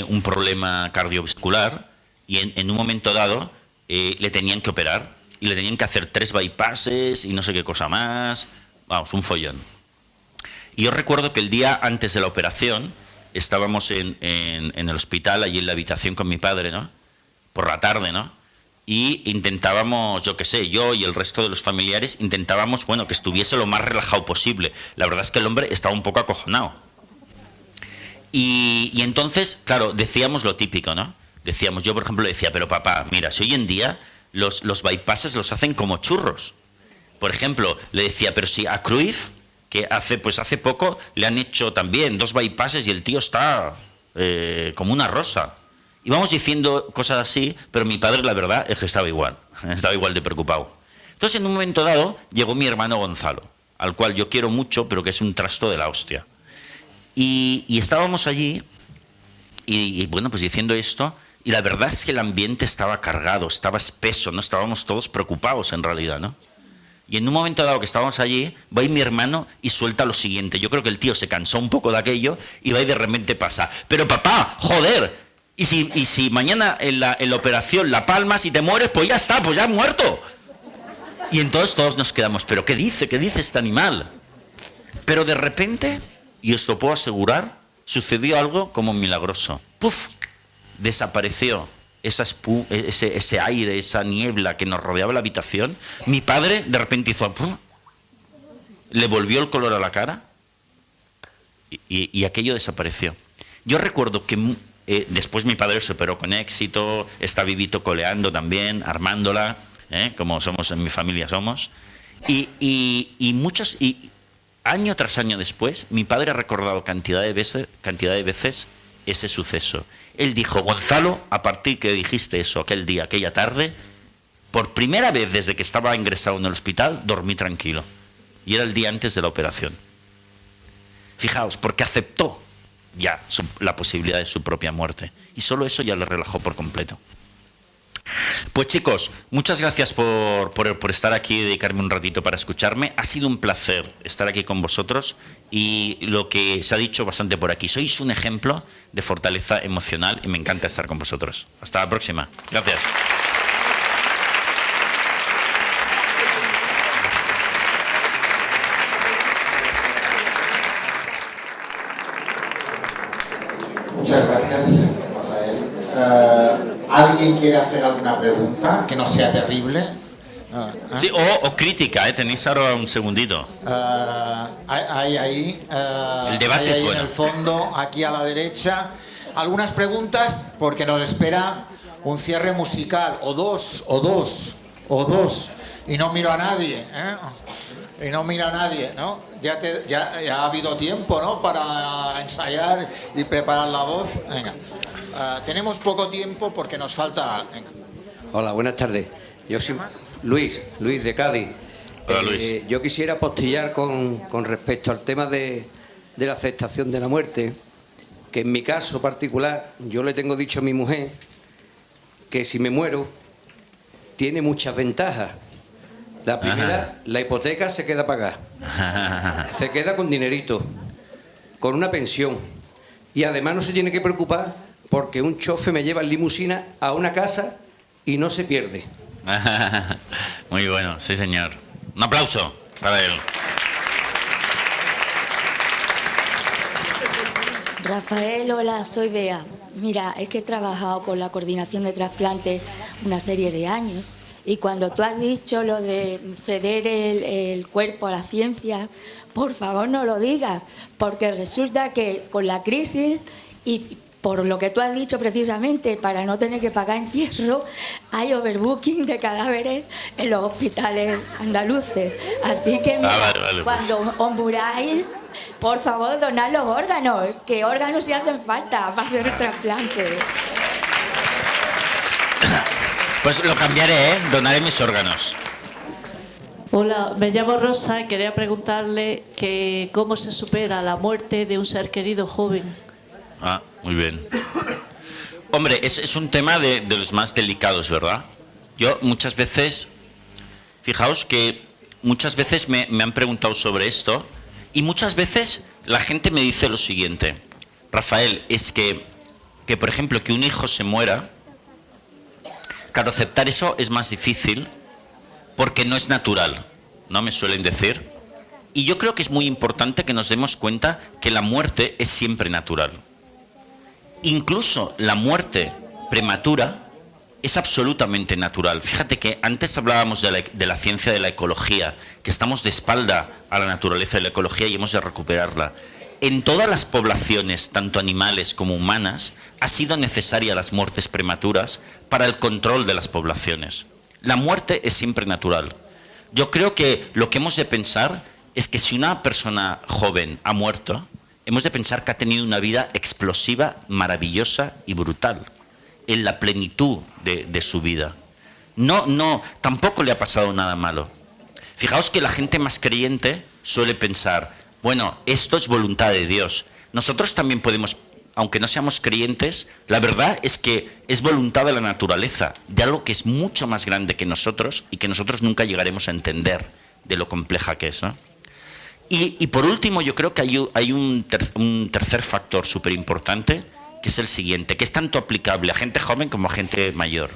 un problema cardiovascular y en un momento dado le tenían que operar y le tenían que hacer 3 bypasses y no sé qué cosa más. Vamos, un follón. Y yo recuerdo que el día antes de la operación estábamos en el hospital, allí en la habitación con mi padre, ¿no? Por la tarde, ¿no? Y intentábamos, yo qué sé, yo y el resto de los familiares intentábamos, bueno, que estuviese lo más relajado posible. La verdad es que el hombre estaba un poco acojonado. Y entonces, claro, decíamos lo típico, ¿no? Decíamos, yo por ejemplo le decía, pero papá, mira, si hoy en día los bypasses los hacen como churros. Por ejemplo, le decía, pero si a Cruyff, que hace poco le han hecho también 2 bypasses y el tío está como una rosa. Y vamos diciendo cosas así, pero mi padre la verdad es que estaba igual de preocupado. Entonces en un momento dado llegó mi hermano Gonzalo, al cual yo quiero mucho, pero que es un trasto de la hostia. Y estábamos allí y bueno, pues diciendo esto, y la verdad es que el ambiente estaba cargado, estaba espeso, ¿no? Estábamos todos preocupados en realidad, ¿no? Y en un momento dado que estábamos allí, va y mi hermano y suelta lo siguiente. Yo creo que el tío se cansó un poco de aquello y va y de repente pasa. Pero papá, joder, y si mañana en la operación la palmas y te mueres, pues ya está, pues ya has muerto. Y entonces todos nos quedamos, ¿pero qué dice este animal? Pero de repente, y os lo puedo asegurar, sucedió algo como milagroso. ¡Puf! Desapareció ese aire, esa niebla que nos rodeaba la habitación. Mi padre de repente hizo ¡pum! Le volvió el color a la cara y aquello desapareció. Yo recuerdo que después mi padre se operó con éxito, está vivito coleando también, armándola, como somos en mi familia somos, y año tras año después mi padre ha recordado cantidad de veces ese suceso. Él dijo: Gonzalo, a partir que dijiste eso aquel día, aquella tarde, por primera vez desde que estaba ingresado en el hospital, dormí tranquilo. Y era el día antes de la operación. Fijaos, porque aceptó ya la posibilidad de su propia muerte. Y solo eso ya le relajó por completo. Pues chicos, muchas gracias por estar aquí y dedicarme un ratito para escucharme. Ha sido un placer estar aquí con vosotros y lo que se ha dicho bastante por aquí. Sois un ejemplo de fortaleza emocional y me encanta estar con vosotros. Hasta la próxima. Gracias. Muchas gracias, Rafael. ¿Alguien quiere hacer alguna pregunta que no sea terrible? Sí, o crítica, tenéis ahora un segundito. El debate es bueno. En el fondo, aquí a la derecha, algunas preguntas porque nos espera un cierre musical, o dos, y no miro a nadie, y no miro a nadie, ¿no? Ya ha habido tiempo, ¿no?, para ensayar y preparar la voz. Venga. Tenemos poco tiempo porque nos falta... Venga. Hola, buenas tardes. Yo soy Luis de Cádiz. Hola, Luis. Yo quisiera postillar con respecto al tema de la aceptación de la muerte, que en mi caso particular yo le tengo dicho a mi mujer que si me muero tiene muchas ventajas. La primera, la hipoteca se queda pagada, se queda con dinerito, con una pensión, y además no se tiene que preocupar porque un chofer me lleva en limusina a una casa y no se pierde. Muy bueno, sí señor. Un aplauso para él. Rafael, hola, soy Bea. Mira, es que he trabajado con la coordinación de trasplantes una serie de años y cuando tú has dicho lo de ceder el cuerpo a la ciencia, por favor no lo digas, porque resulta que con la crisis y por lo que tú has dicho precisamente, para no tener que pagar entierro, hay overbooking de cadáveres en los hospitales andaluces. Así que mira, vale, cuando os muráis, por favor, donad los órganos, que órganos sí hacen falta para hacer el trasplante. Pues lo cambiaré, donaré mis órganos. Hola, me llamo Rosa y quería preguntarle que cómo se supera la muerte de un ser querido joven. Muy bien. Hombre, es un tema de los más delicados, ¿verdad? Yo muchas veces, fijaos que muchas veces me han preguntado sobre esto y muchas veces la gente me dice lo siguiente: Rafael, es que por ejemplo, que un hijo se muera, claro, aceptar eso es más difícil porque no es natural, ¿no? Me suelen decir. Y yo creo que es muy importante que nos demos cuenta que la muerte es siempre natural. Incluso la muerte prematura es absolutamente natural. Fíjate que antes hablábamos de la ciencia de la ecología, que estamos de espalda a la naturaleza de la ecología y hemos de recuperarla. En todas las poblaciones, tanto animales como humanas, ha sido necesaria las muertes prematuras para el control de las poblaciones. La muerte es siempre natural. Yo creo que lo que hemos de pensar es que si una persona joven ha muerto, hemos de pensar que ha tenido una vida explosiva, maravillosa y brutal, en la plenitud de su vida. Tampoco le ha pasado nada malo. Fijaos que la gente más creyente suele pensar, bueno, esto es voluntad de Dios. Nosotros también podemos, aunque no seamos creyentes, la verdad es que es voluntad de la naturaleza, de algo que es mucho más grande que nosotros y que nosotros nunca llegaremos a entender de lo compleja que es, ¿no? Y por último, yo creo que hay un tercer factor súper importante, que es el siguiente, que es tanto aplicable a gente joven como a gente mayor.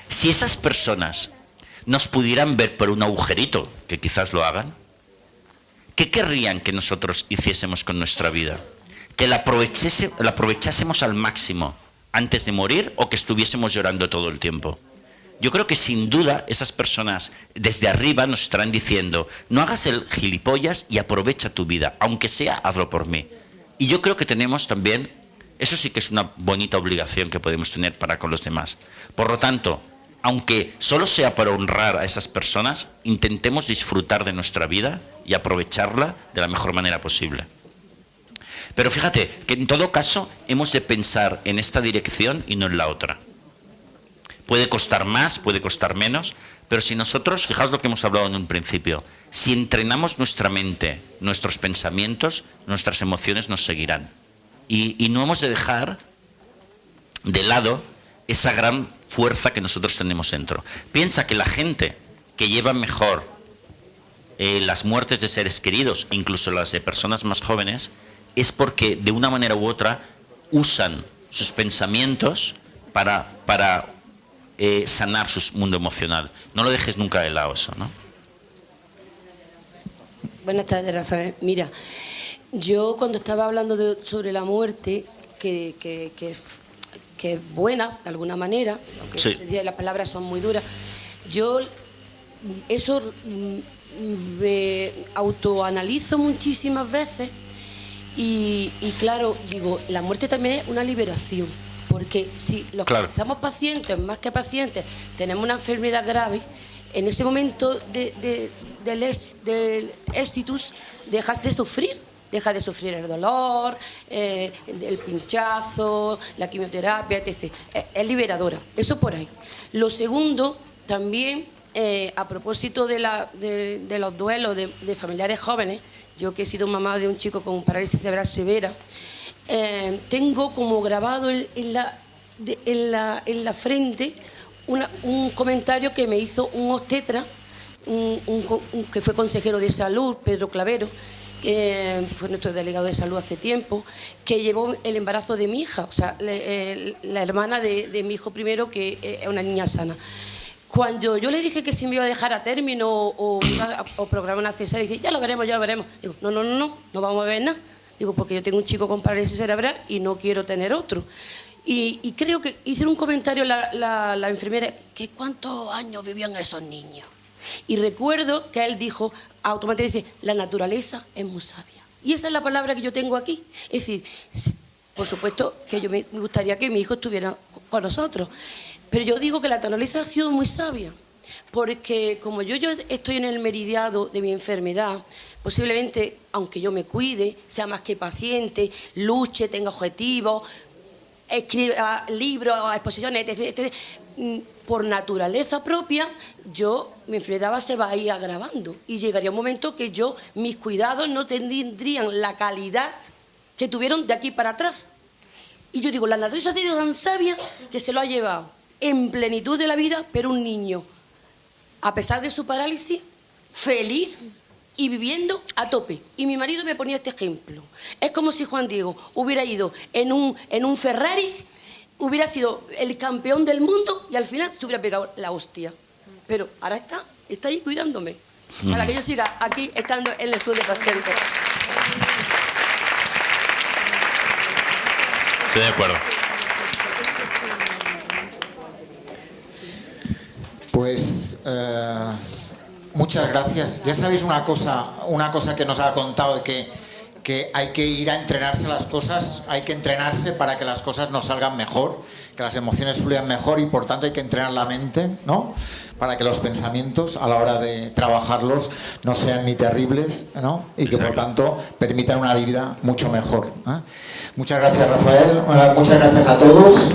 Si esas personas nos pudieran ver por un agujerito, que quizás lo hagan, ¿qué querrían que nosotros hiciésemos con nuestra vida? ¿Que la aprovechásemos al máximo antes de morir o que estuviésemos llorando todo el tiempo? Yo creo que sin duda esas personas desde arriba nos estarán diciendo: no hagas el gilipollas y aprovecha tu vida, aunque sea, hazlo por mí. Y yo creo que tenemos también, eso sí que es una bonita obligación que podemos tener para con los demás. Por lo tanto, aunque solo sea para honrar a esas personas, intentemos disfrutar de nuestra vida y aprovecharla de la mejor manera posible. Pero fíjate que en todo caso hemos de pensar en esta dirección y no en la otra. Puede costar más, puede costar menos, pero si nosotros, fijaos lo que hemos hablado en un principio, si entrenamos nuestra mente, nuestros pensamientos, nuestras emociones nos seguirán. Y no hemos de dejar de lado esa gran fuerza que nosotros tenemos dentro. Piensa que la gente que lleva mejor las muertes de seres queridos, incluso las de personas más jóvenes, es porque de una manera u otra usan sus pensamientos para sanar su mundo emocional. No lo dejes nunca de lado eso, ¿no? Buenas tardes, Rafael. Mira, yo cuando estaba hablando sobre la muerte, que es buena de alguna manera, aunque sí, las palabras son muy duras, yo eso me autoanalizo muchísimas veces y claro, digo, la muerte también es una liberación, porque si los que estamos pacientes, más que pacientes, tenemos una enfermedad grave, en ese momento del éxitus dejas de sufrir. Deja de sufrir el dolor, el pinchazo, la quimioterapia, etc. Es liberadora, eso por ahí. Lo segundo, también, a propósito de los duelos de familiares jóvenes, yo que he sido mamá de un chico con parálisis cerebral severa, tengo como grabado en la frente un comentario que me hizo un obstetra, que fue consejero de salud, Pedro Clavero, que fue nuestro delegado de salud hace tiempo, que llevó el embarazo de mi hija, o sea, la hermana de mi hijo primero, que es una niña sana. Cuando yo le dije que si me iba a dejar a término o programar una cesárea, dice, ya lo veremos. Digo, no vamos a ver nada. Digo, porque yo tengo un chico con parálisis cerebral y no quiero tener otro. Y creo que hice un comentario la enfermera, que ¿cuántos años vivían esos niños? Y recuerdo que él dijo, automáticamente dice, la naturaleza es muy sabia. Y esa es la palabra que yo tengo aquí. Es decir, por supuesto que yo me gustaría que mi hijo estuviera con nosotros, pero yo digo que la naturaleza ha sido muy sabia, porque como yo estoy en el meridiano de mi enfermedad, posiblemente, aunque yo me cuide, sea más que paciente, luche, tenga objetivos, escriba libros, exposiciones, etc., por naturaleza propia, mi enfermedad se va a ir agravando y llegaría un momento que mis cuidados no tendrían la calidad que tuvieron de aquí para atrás. Y yo digo, la naturaleza ha sido tan sabia que se lo ha llevado en plenitud de la vida, pero un niño, a pesar de su parálisis, feliz y viviendo a tope. Y mi marido me ponía este ejemplo. Es como si Juan Diego hubiera ido en un Ferrari, hubiera sido el campeón del mundo y al final se hubiera pegado la hostia. Pero ahora está ahí cuidándome, para que yo siga aquí estando en el club de pacientes. Estoy de acuerdo. Pues muchas gracias. Ya sabéis una cosa que nos ha contado, que hay que ir a entrenarse las cosas, hay que entrenarse para que las cosas nos salgan mejor, que las emociones fluyan mejor y por tanto hay que entrenar la mente, ¿no? Para que los pensamientos a la hora de trabajarlos no sean ni terribles, ¿no? Y que por tanto permitan una vida mucho mejor, ¿eh? Muchas gracias, Rafael, muchas gracias a todos.